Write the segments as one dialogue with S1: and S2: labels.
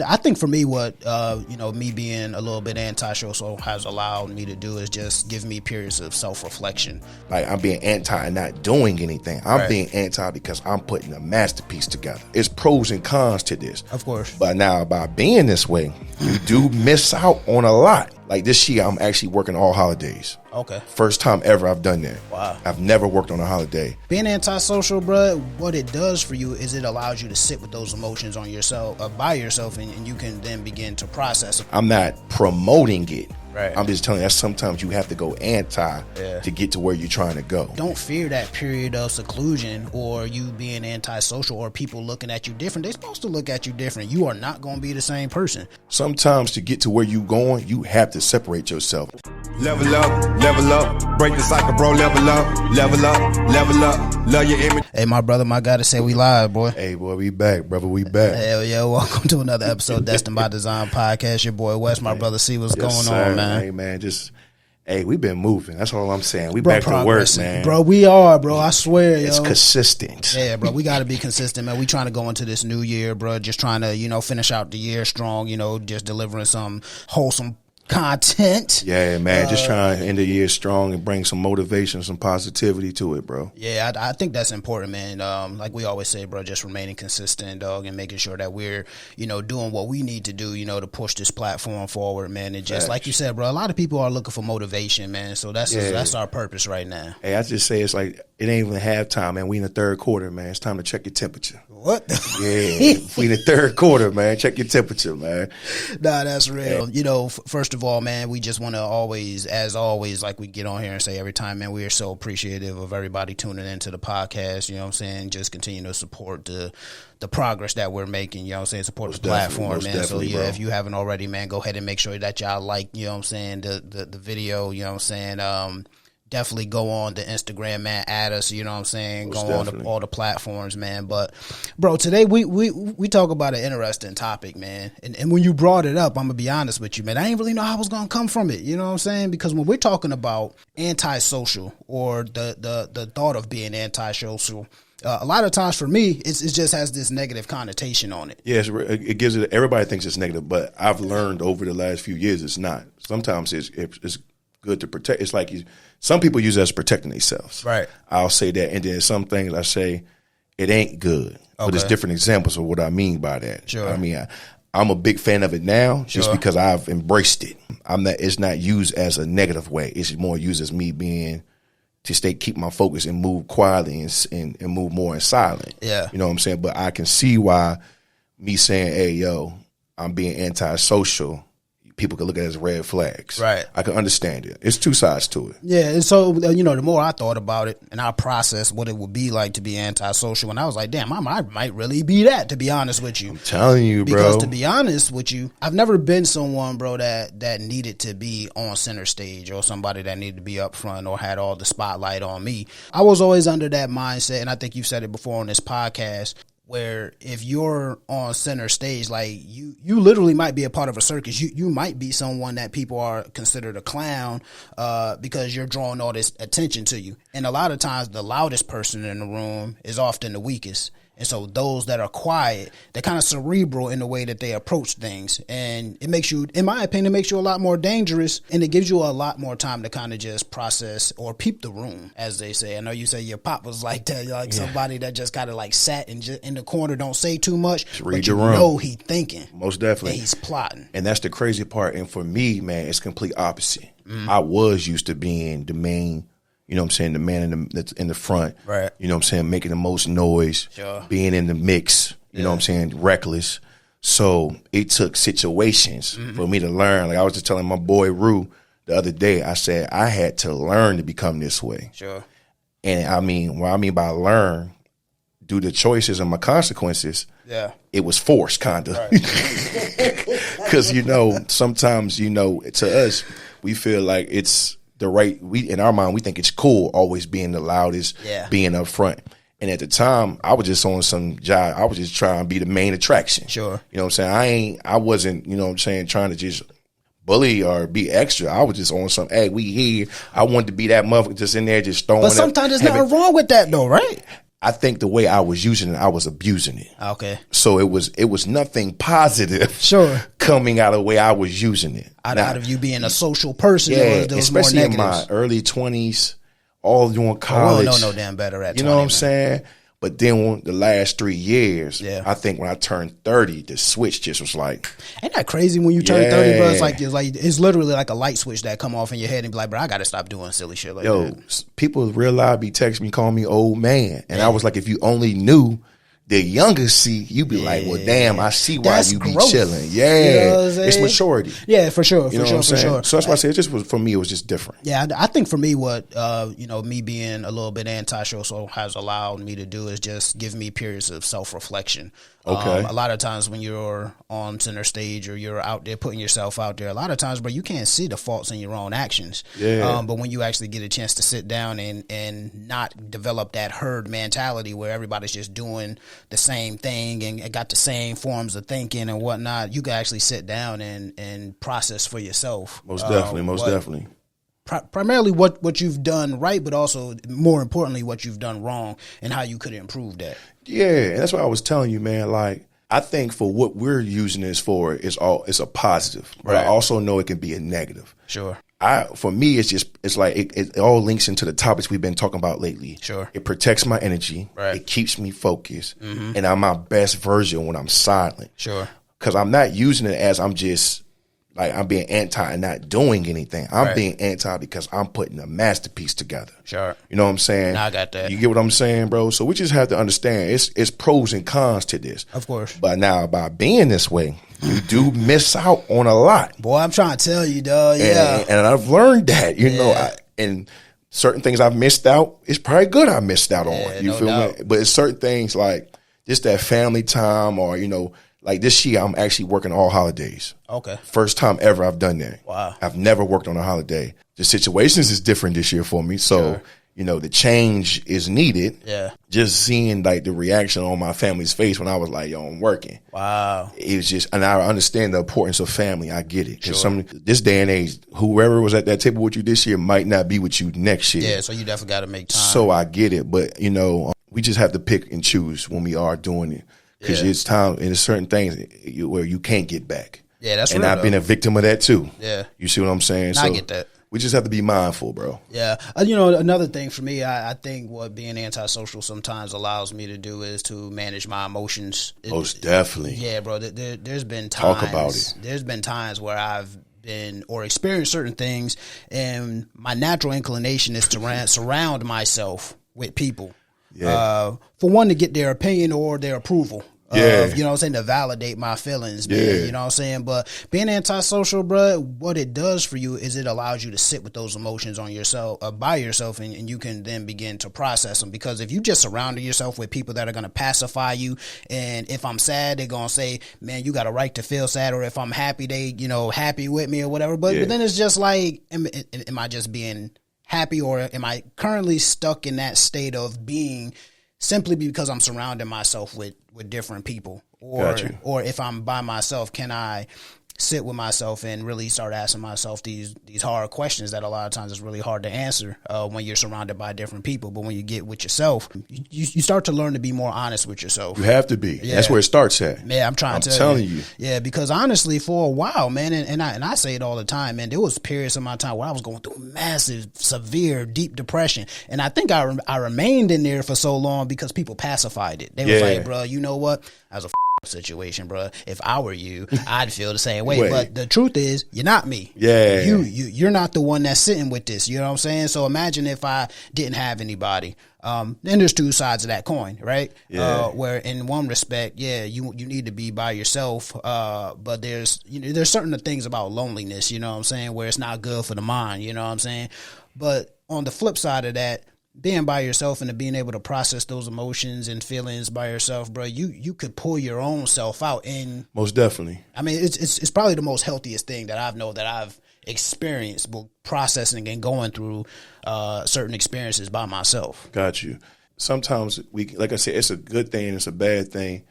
S1: I think for me, what me being a little bit antisocial has allowed me to do is just give me periods of self-reflection.
S2: Like, I'm being anti and not doing anything. I'm being anti because I'm putting a masterpiece together. It's pros and cons to this,
S1: of course.
S2: But now, by being this way, you do miss out on a lot. Like this year, I'm actually working all holidays.
S1: Okay.
S2: First time ever I've done that.
S1: Wow.
S2: I've never worked on a holiday.
S1: Being antisocial, bro, what it does for you is it allows you to sit with those emotions on yourself, by yourself, and you can then begin to process it.
S2: I'm not promoting it.
S1: Right.
S2: I'm just telling you that sometimes you have to go anti to get to where you're trying to go.
S1: Don't fear that period of seclusion or you being antisocial or people looking at you different. They're supposed to look at you different. You are not going to be the same person.
S2: Sometimes to get to where you're going, you have to separate yourself.
S3: Level up, break the cycle, bro, level up, love your image.
S1: Hey, my brother, my guy to say we live, boy.
S2: Hey, boy, we back, brother, we back.
S1: Hell yeah, welcome to another episode of Destined by Design podcast. Your boy Wes, my brother C, what's going on, man?
S2: Hey, man, we've been moving. That's all I'm saying. We back to work, man.
S1: Bro, we are, bro. I swear,
S2: it's consistent.
S1: Yeah, bro, we got to be consistent, man. We trying to go into this new year, bro. Just trying to, finish out the year strong, just delivering some wholesome content.
S2: Yeah, man, just trying to end the year strong and bring some motivation, some positivity to it, bro.
S1: Yeah, I think that's important, man. Like we always say, bro, just remaining consistent, dog, and making sure that we're, doing what we need to do, to push this platform forward, man. And just like you said, bro, a lot of people are looking for motivation, man. So that's our purpose right now.
S2: Hey, I just say it's like it ain't even halftime, man. We in the third quarter, man. It's time to check your temperature.
S1: What?
S2: Yeah, we in the third quarter, man. Check your temperature, man.
S1: Nah, that's real. First of all, man, we just want to always, like we get on here and say every time, man, we are so appreciative of everybody tuning into the podcast. You know what I'm saying? Just continue to support the progress that we're making. You know what I'm saying? Support the platform, man. So yeah, bro, if you haven't already, man, go ahead and make sure that y'all like, you know what I'm saying, the video. You know what I'm saying? Definitely go on the Instagram, man, add us, you know what I'm saying? Go on all the platforms, man. But, bro, today we talk about an interesting topic, man. And when you brought it up, I'm going to be honest with you, man, I didn't really know how I was going to come from it, you know what I'm saying? Because when we're talking about antisocial or the thought of being antisocial, a lot of times for me, it just has this negative connotation on it.
S2: Yes, it gives it, everybody thinks it's negative, but I've learned over the last few years it's not. Sometimes it's good to protect. It's like some people use it as protecting themselves.
S1: Right.
S2: I'll say that. And then some things I say it ain't good. Okay. But it's different examples of what I mean by that.
S1: Sure.
S2: I mean, I'm a big fan of it now just because I've embraced it. It's not used as a negative way. It's more used as me being to keep my focus and move quietly and move more in silent. Yeah. You know what I'm saying? But I can see why me saying, hey, yo, I'm being antisocial, people could look at it as red flags. Right. I can understand it. It's two sides to it.
S1: Yeah. And so, the more I thought about it and I processed what it would be like to be antisocial, and I was like, damn, I might really be that, to be honest with you.
S2: I'm telling you, bro.
S1: Because to be honest with you, I've never been someone, bro, that needed to be on center stage or somebody that needed to be up front or had all the spotlight on me. I was always under that mindset, and I think you've said it before on this podcast, where if you're on center stage, like you literally might be a part of a circus. You might be someone that people are considered a clown because you're drawing all this attention to you. And a lot of times the loudest person in the room is often the weakest. And so those that are quiet, they're kind of cerebral in the way that they approach things. And it makes you, in my opinion, it makes you a lot more dangerous, and it gives you a lot more time to kind of just process or peep the room, as they say. I know you say your pop was like that, like somebody that just kind of like sat in the corner, don't say too much, but you know he thinking.
S2: Most definitely.
S1: And he's plotting.
S2: And that's the crazy part. And for me, man, it's complete opposite. I was used to being the main, you know what I'm saying, the man that's in the front, right? You know what I'm saying, making the most noise, being in the mix, you know what I'm saying, reckless. So it took situations for me to learn. Like I was just telling my boy Rue the other day, I said I had to learn to become this way. Sure. And I mean, what I mean by learn, due to choices and my consequences, it was forced, kind of. Because, sometimes, to us, we feel like it's the right, in our mind, we think it's cool always being the loudest, being up front. And at the time, I was just on some job. I was just trying to be the main attraction. Sure. You know what I'm saying? I wasn't, trying to just bully or be extra. I was just on some, hey, we here. I wanted to be that motherfucker just in there just throwing.
S1: But sometimes there's nothing wrong with that though, right?
S2: I think the way I was using it, I was abusing it.
S1: Okay.
S2: So it was nothing positive.
S1: Sure.
S2: Coming out of the way I was using it.
S1: Out of you being a social person,
S2: yeah,
S1: there was
S2: especially
S1: more
S2: in my early 20s, all doing college.
S1: We don't know no damn better at 20.
S2: You know what I'm saying? But then the last 3 years,
S1: yeah.
S2: I think when I turned 30, the switch just was like.
S1: Ain't that crazy when you turn 30, bro? It's literally like a light switch that come off in your head and be like, bro, I got to stop doing silly shit like that.
S2: People real live be texting me, calling me old man. And I was like, if you only knew the younger see, you be like, well, damn, I see why you be chilling. Yeah.
S1: You know
S2: it's maturity.
S1: Yeah, for sure.
S2: You know what I'm saying? So that's why I say it just was, for me, it was just different.
S1: Yeah, I think for me, what, me being a little bit antisocial has allowed me to do is just give me periods of self-reflection.
S2: Okay.
S1: A lot of times when you're on center stage or you're out there putting yourself out there, a lot of times, bro, you can't see the faults in your own actions.
S2: Yeah.
S1: But when you actually get a chance to sit down and not develop that herd mentality where everybody's just doing the same thing and got the same forms of thinking and whatnot, you can actually sit down and process for yourself.
S2: Most definitely.
S1: Primarily what you've done right, but also more importantly, what you've done wrong and how you could improve that. Yeah,
S2: and that's what I was telling you, man. Like, I think for what we're using this for, it's a positive, but
S1: right.
S2: I also know it can be a negative.
S1: Sure.
S2: For me, it's like it all links into the topics we've been talking about lately.
S1: Sure.
S2: It protects my energy.
S1: Right.
S2: It keeps me focused, and I'm my best version when I'm silent.
S1: Sure.
S2: Because I'm not using it as I'm just. Like, I'm being anti and not doing anything. I'm being anti because I'm putting a masterpiece together.
S1: Sure.
S2: You know what I'm saying?
S1: I got that.
S2: You get what I'm saying, bro? So we just have to understand it's pros and cons to this.
S1: Of course.
S2: But now, by being this way, you do miss out on a lot.
S1: Boy, I'm trying to tell you, dog. Yeah.
S2: And I've learned that, you know, and certain things I've missed out, it's probably good I missed out on. You feel me? But it's certain things like just that family time or, you know, like this year, I'm actually working all holidays.
S1: Okay.
S2: First time ever I've done that.
S1: Wow.
S2: I've never worked on a holiday. The situations is different this year for me. So, you know, the change is needed.
S1: Yeah.
S2: Just seeing like the reaction on my family's face when I was like, yo, I'm working.
S1: Wow.
S2: It was just, and I understand the importance of family. I get it. Sure. This day and age, whoever was at that table with you this year might not be with you next year.
S1: Yeah, so you definitely got to make time.
S2: So I get it. But, you know, we just have to pick and choose when we are doing it. Because it's time, and there's certain things where you can't get back.
S1: Yeah, that's
S2: right.
S1: And
S2: I've been a victim of that too.
S1: Yeah.
S2: You see what I'm saying?
S1: I get that.
S2: We just have to be mindful, bro.
S1: Yeah. You know, another thing for me, I think what being antisocial sometimes allows me to do is to manage my emotions.
S2: Most definitely.
S1: Yeah, bro. There's been times.
S2: Talk about it.
S1: There's been times where I've been or experienced certain things, and my natural inclination is to surround myself with people.
S2: Yeah.
S1: For one, to get their opinion or their approval.
S2: Yeah.
S1: You know what I'm saying, to validate my feelings, man.
S2: Yeah.
S1: You know what I'm saying? But being antisocial, bro, what it does for you is it allows you to sit with those emotions on yourself, by yourself, and you can then begin to process them. Because if you just surrounded yourself with people that are going to pacify you, and if I'm sad, they're going to say, man, you got a right to feel sad, or if I'm happy, they, you know, happy with me or whatever. But then it's just like, am I just being happy, or am I currently stuck in that state of being simply because I'm surrounding myself with different people? Or if I'm by myself, can I sit with myself and really start asking myself these hard questions that a lot of times is really hard to answer when you're surrounded by different people. But when you get with yourself, you start to learn to be more honest with yourself.
S2: You have to be. Yeah. That's where it starts at.
S1: Yeah, I'm telling you. Yeah, because honestly, for a while, man, and I say it all the time, man, there was periods of my time where I was going through massive, severe, deep depression. And I think I remained in there for so long because people pacified it. They was like, bro, you know what? That was a situation, bro. If I were you, I'd feel the same way. But the truth is, you're not me.
S2: Yeah.
S1: You're not the one that's sitting with this. You know what I'm saying? So imagine if I didn't have anybody. Then there's two sides of that coin, right?
S2: Yeah.
S1: Where in one respect, you need to be by yourself. But there's certain things about loneliness, you know what I'm saying, where it's not good for the mind, you know what I'm saying? But on the flip side of that, being by yourself and being able to process those emotions and feelings by yourself, bro, you could pull your own self out. And
S2: most definitely,
S1: I mean, it's probably the most healthiest thing that I've experienced, processing and going through certain experiences by myself.
S2: Got you. Sometimes like I said, it's a good thing, it's a bad thing.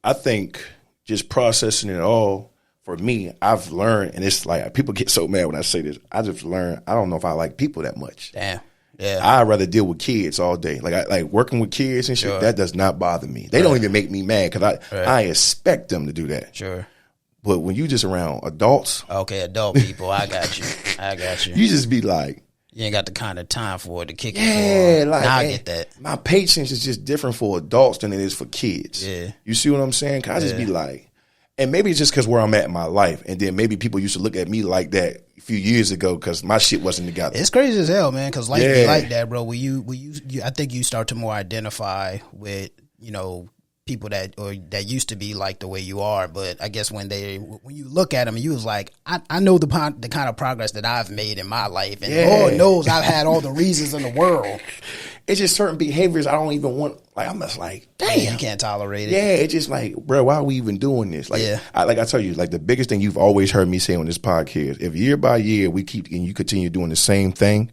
S2: I think just processing it all, for me, I've learned, and it's like people get so mad when I say this. I just learned I don't know if I like people that much.
S1: Damn. Yeah.
S2: I'd rather deal with kids all day. Like working with kids and shit, that does not bother me. They don't even make me mad because I expect them to do that.
S1: Sure.
S2: But when you just around adults.
S1: Okay, adult people, I got you.
S2: You just be like.
S1: You ain't got the kind of time for it to kick it.
S2: Yeah, like
S1: I get that.
S2: My patience is just different for adults than it is for kids.
S1: Yeah.
S2: You see what I'm saying? Cause I just be like, and maybe it's just because where I'm at in my life, and then maybe people used to look at me like that a few years ago because my shit wasn't together.
S1: It's crazy as hell, man. Because life be like that, bro. I think you start to more identify with people that used to be like the way you are, but I guess when you look at them, you was like, I know the kind of progress that I've made in my life, and Lord knows I've had all the reasons in the world.
S2: It's just certain behaviors I don't even want. Like I'm just like, damn,
S1: you can't tolerate it.
S2: Yeah, it's just like, bro, why are we even doing this? Like, I tell you, like the biggest thing you've always heard me say on this podcast, if year by year you continue doing the same thing,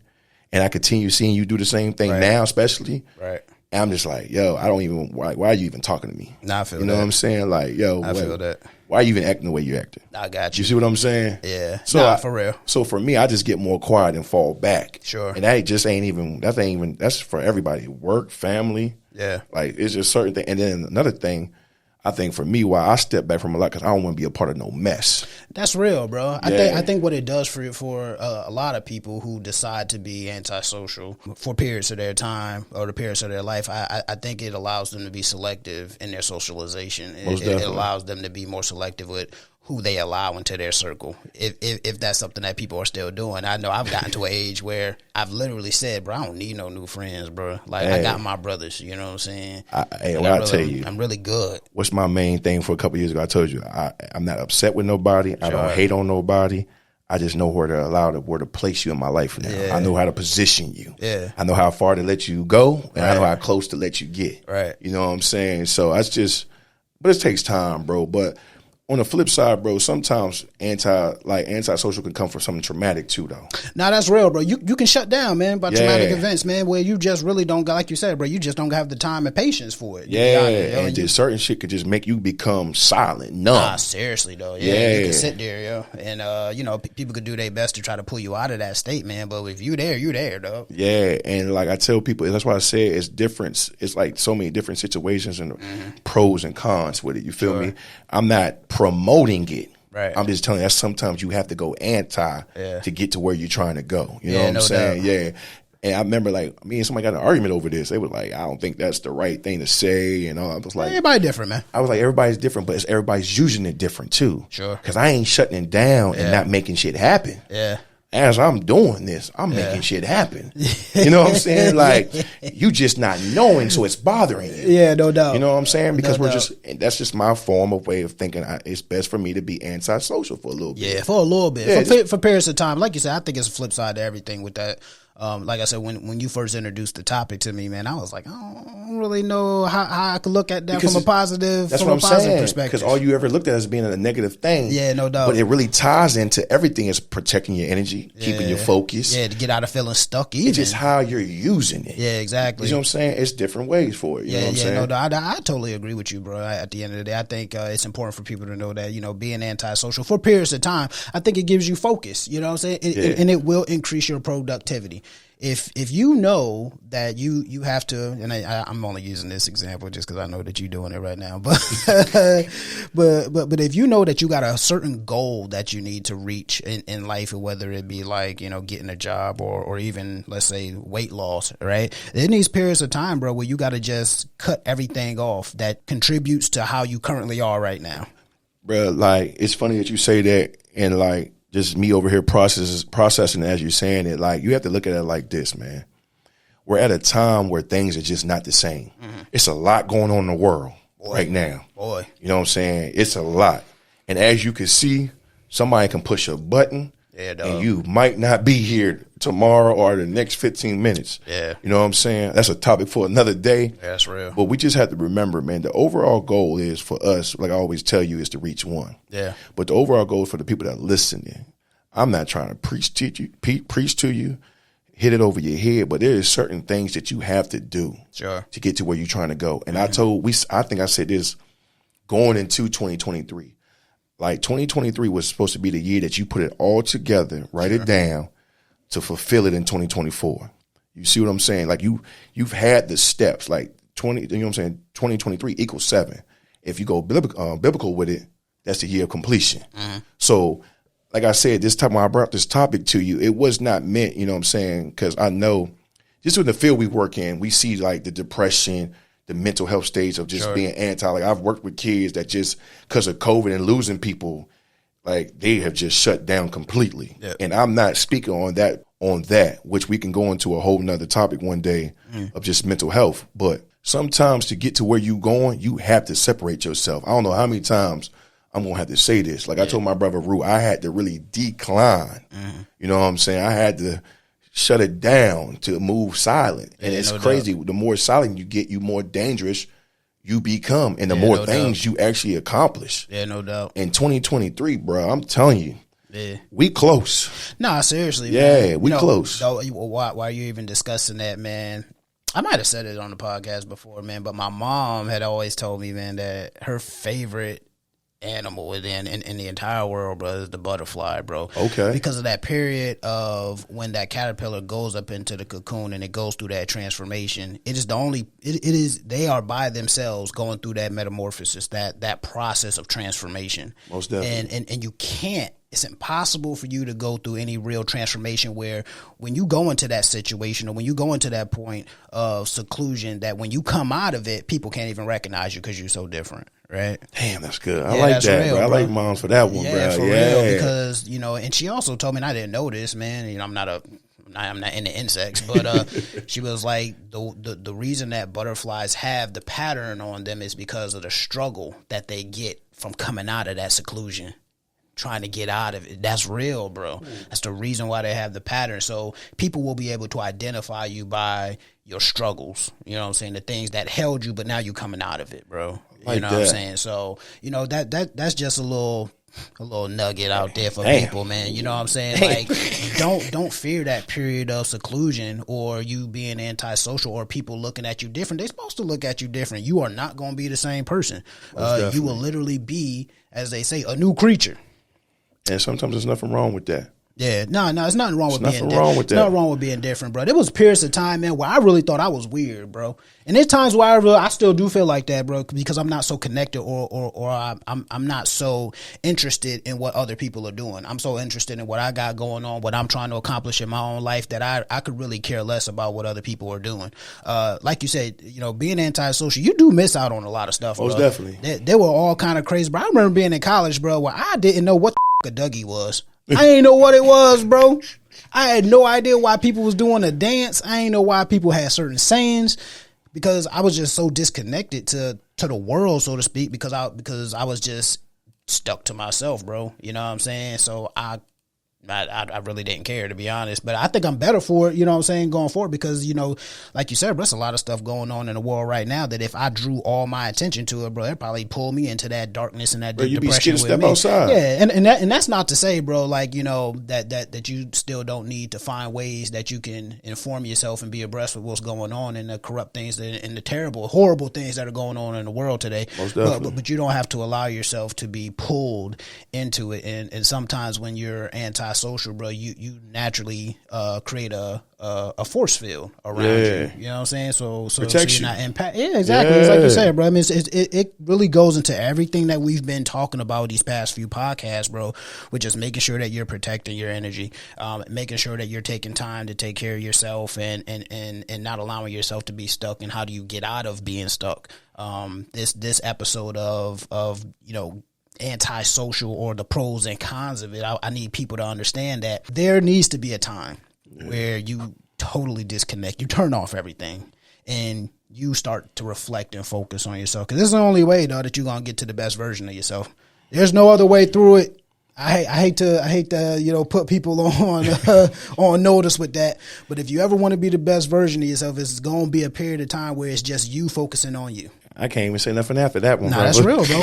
S2: and I continue seeing you do the same thing now, especially,
S1: right.
S2: I'm just like, yo, I don't even, why are you even talking to me?
S1: Nah, I feel
S2: you know what I'm saying? Like, yo,
S1: I feel that.
S2: Why are you even acting the way you acting?
S1: I got you.
S2: You see what I'm saying?
S1: Yeah.
S2: So
S1: for real.
S2: So for me, I just get more quiet and fall back.
S1: Sure.
S2: And that's for everybody. Work, family.
S1: Yeah.
S2: Like, it's just certain thing. And then another thing, I think for me, why I step back from a lot, because I don't want to be a part of no mess.
S1: That's real, bro. I think what it does for a lot of people who decide to be antisocial for periods of their time or the periods of their life, I think it allows them to be selective in their socialization. It allows them to be more selective with who they allow into their circle. If that's something that people are still doing. I know I've gotten to an age where I've literally said, bro, I don't need no new friends, bro. Like, I got my brothers, you know what I'm saying?
S2: I'll tell you.
S1: I'm really good.
S2: What's my main thing for a couple of years ago? I told you, I'm not upset with nobody. I don't hate on nobody. I just know where to place you in my life now.
S1: Yeah.
S2: I know how to position you.
S1: Yeah.
S2: I know how far to let you go, and I know how close to let you get.
S1: Right.
S2: You know what I'm saying? So but it takes time, bro. But on the flip side, bro, sometimes antisocial can come from something traumatic too, though.
S1: Nah, that's real, bro. You can shut down, man, by traumatic events, man, where you just really don't, like you said, bro, you just don't have the time and patience for it.
S2: And just certain shit could just make you become silent, numb.
S1: Nah, seriously, though. Yeah. You can sit there, yo. And, people could do their best to try to pull you out of that state, man, but if you there, dog.
S2: Yeah, and like I tell people, that's why I say it's different. It's like so many different situations and pros and cons with it. You feel me? I'm not promoting it.
S1: Right.
S2: I'm just telling you that sometimes you have to go anti to get to where you're trying to go. You know what I'm saying?
S1: Doubt.
S2: Yeah. And I remember, like, me and somebody got an argument over this. They were like, I don't think that's the right thing to say. And I was like,
S1: everybody different, man.
S2: I was like, everybody's different, but everybody's using it different too.
S1: Sure.
S2: Because I ain't shutting it down and not making shit happen.
S1: Yeah.
S2: As I'm doing this, I'm making shit happen. You know what I'm saying? Like, you just not knowing, so it's bothering you.
S1: Yeah, no doubt.
S2: You know what I'm saying? Because that's just my way of thinking. It's best for me to be antisocial for a little bit.
S1: Yeah, for a little bit.
S2: Yeah,
S1: for periods of time. Like you said, I think it's a flip side to everything with that. Like I said, when you first introduced the topic to me, man, I was like, I don't really know how I could look at that from a positive perspective.
S2: Because all you ever looked at as being a negative thing.
S1: Yeah, no doubt.
S2: But it really ties into everything. Is protecting your energy, keeping your focus.
S1: Yeah, to get out of feeling stuck. Even.
S2: It's just how you're using it.
S1: Yeah, exactly.
S2: You know what I'm saying? It's different ways for it. You know what I'm saying?
S1: No doubt. I totally agree with you, bro. At the end of the day, I think it's important for people to know that, being antisocial for periods of time, I think it gives you focus. You know what I'm saying? And it will increase your productivity. If you know that you have to, and I'm only using this example just because I know that you're doing it right now, but but if you know that you got a certain goal that you need to reach in life, whether it be like getting a job or even let's say weight loss, right? In these periods of time, bro, where you got to just cut everything off that contributes to how you currently are right now,
S2: bro. Like, it's funny that you say that, and like, just me over here processing as you're saying it. Like, you have to look at it like this, man. We're at a time where things are just not the same. Mm-hmm. It's a lot going on in the world right now.
S1: Boy.
S2: You know what I'm saying? It's a lot. And as you can see, somebody can push a button and you might not be here tomorrow or the next 15 minutes.
S1: Yeah.
S2: You know what I'm saying? That's a topic for another day.
S1: Yeah, that's real.
S2: But we just have to remember, man, the overall goal is for us, like I always tell you, is to reach one.
S1: Yeah.
S2: But the overall goal is for the people that are listening. I'm not trying to preach to you, hit it over your head, but there is certain things that you have to do to get to where you're trying to go. And I think I said this going into 2023. Like, 2023 was supposed to be the year that you put it all together, write it down, to fulfill it in 2024. You see what I'm saying? Like you've had the steps. Like 20, you know what I'm saying? 2023 equals 7. If you go biblical with it, that's the year of completion. So, like I said, this time when I brought this topic to you, it was not meant, you know what I'm saying? Because I know just in the field we work in, we see like the depression, the mental health stage of just being anti. Like I've worked with kids that just because of COVID and losing people, like they have just shut down completely. Yep. And I'm not speaking on that, which we can go into a whole nother topic one day of just mental health. But sometimes to get to where you going, you have to separate yourself. I don't know how many times I'm going to have to say this. Like I told my brother Rue, I had to really decline. You know what I'm saying? I had to shut it down to move silent. And it's crazy. The more silent you get, you more dangerous you become, and the more things you actually accomplish.
S1: Yeah, no doubt.
S2: In 2023, bro, I'm telling you, we close.
S1: Nah, seriously.
S2: Yeah,
S1: man.
S2: we close.
S1: Why are you even discussing that, man? I might have said it on the podcast before, man, but my mom had always told me, man, that her favorite animal within in the entire world, bro, is the butterfly, bro.
S2: Okay.
S1: Because of that period of when that caterpillar goes up into the cocoon and it goes through that transformation, it is they are by themselves going through that metamorphosis, that process of transformation.
S2: Most definitely.
S1: And you can't, it's impossible for you to go through any real transformation where when you go into that situation or when you go into that point of seclusion, that when you come out of it, people can't even recognize you because you're so different. Right.
S2: Damn, that's good. I like that, real, bro. I like moms for that one, bro.
S1: For real, because, you know, and she also told me, and I didn't know this, man, you know, I'm not into insects, but she was like, the reason that butterflies have the pattern on them is because of the struggle that they get from coming out of that seclusion, trying to get out of it. That's real, bro. That's the reason why they have the pattern. So people will be able to identify you by your struggles, you know what I'm saying, the things that held you, but now you coming out of it, bro. You know what I'm saying? So, you know, that's just a little nugget out there for people, man. You know what I'm saying? Like, don't fear that period of seclusion or you being antisocial or people looking at you different. They're supposed to look at you different. You are not going to be the same person. You will literally be, as they say, a new creature.
S2: And sometimes there's nothing wrong with that.
S1: Yeah, no, it's nothing wrong with being different. Nothing wrong with being different, bro. There was periods of time, man, where I really thought I was weird, bro. And there's times where I still do feel like that, bro, because I'm not so connected or I'm not so interested in what other people are doing. I'm so interested in what I got going on, what I'm trying to accomplish in my own life that I could really care less about what other people are doing. Like you said, you know, being antisocial, you do miss out on a lot of stuff.
S2: Most
S1: bro.
S2: Definitely.
S1: They were all kind of crazy, bro. I remember being in college, bro, where I didn't know what the a Dougie was. I ain't know what it was, bro. I had no idea why people was doing a dance. I ain't know why people had certain sayings because I was just so disconnected to the world, so to speak, because I was just stuck to myself, bro. You know what I'm saying? So I really didn't care, to be honest. But I think I'm better for it, you know what I'm saying, going forward because, you know, like you said, bro, there's a lot of stuff going on in the world right now that if I drew all my attention to it, bro, it'd probably pull me into that darkness and that depression. You'd be scared to step outside. Yeah, and that's not to say, bro, like, you know, that you still don't need to find ways that you can inform yourself and be abreast with what's going on and the corrupt things and the terrible, horrible things that are going on in the world today.
S2: Most definitely.
S1: But you don't have to allow yourself to be pulled into it. And sometimes when you're anti-social, bro, you naturally create a force field around you. You know what I'm saying? So you're not impact. Yeah, exactly. It's like you said, bro. I mean, it really goes into everything that we've been talking about these past few podcasts, bro. Which is making sure that you're protecting your energy, making sure that you're taking time to take care of yourself, and not allowing yourself to be stuck. And how do you get out of being stuck? This episode of you know, anti-social or the pros and cons of it, I need people to understand that there needs to be a time where you totally disconnect, you turn off everything, and you start to reflect and focus on yourself. Because this is the only way, though, that you're gonna get to the best version of yourself. There's no other way through it. I hate to you know, put people on notice with that. But if you ever want to be the best version of yourself, it's gonna be a period of time where it's just you focusing on you.
S2: I can't even say nothing after that one.
S1: Nah, that's real, bro.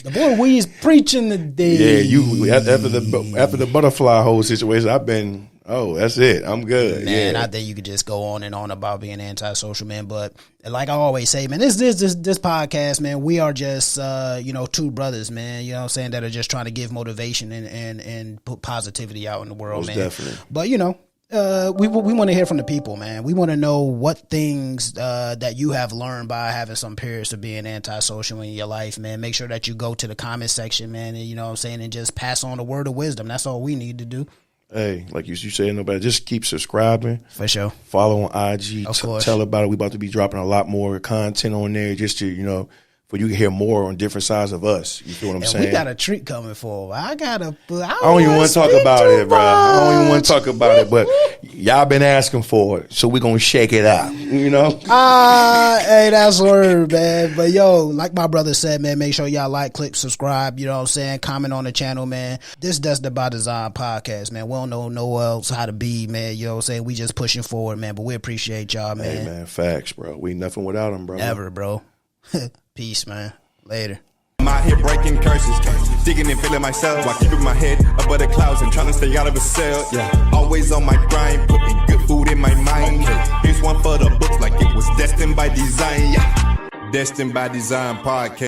S1: The boy Wee's preaching today.
S2: Yeah, you after the butterfly whole situation, I've been. Oh, that's it. I'm good.
S1: Man, I think you could just go on and on about being antisocial, man. But like I always say, man, this podcast, man, we are just you know, two brothers, man. You know what I'm saying, that are just trying to give motivation and put positivity out in the world. Most man.
S2: Definitely.
S1: But you know, We want to hear from the people, man. We want to know what things that you have learned by having some periods of being antisocial in your life, man. Make sure that you go to the comment section, man, and you know what I'm saying, and just pass on the word of wisdom. That's all we need to do.
S2: Hey, like you said, nobody, just keep subscribing.
S1: For sure.
S2: Follow on IG.
S1: Of course.
S2: Tell about it. We about to be dropping a lot more content on there just to, you know, for you to hear more on different sides of us. You feel what I'm saying?
S1: We got a treat coming forward. I don't
S2: even want to talk about it, bro. I don't even want to talk about it, but y'all been asking for it, so we're going to shake it up, you know?
S1: Hey, that's word, man. But yo, like my brother said, man, make sure y'all like, click, subscribe, you know what I'm saying? Comment on the channel, man. This Destined by Design podcast, man. We don't know no else how to be, man. You know what I'm saying? We just pushing forward, man, but we appreciate y'all, man.
S2: Hey, man, facts, bro. We nothing without them, bro.
S1: Ever, bro. Peace, man. Later.
S3: I'm out here breaking curses, digging and feeling myself while keeping my head above the clouds and trying to stay out of a cell. Yeah, always on my grind, putting good food in my mind. Here's one for the books, like it was destined by design. Yeah, Destined by Design podcast.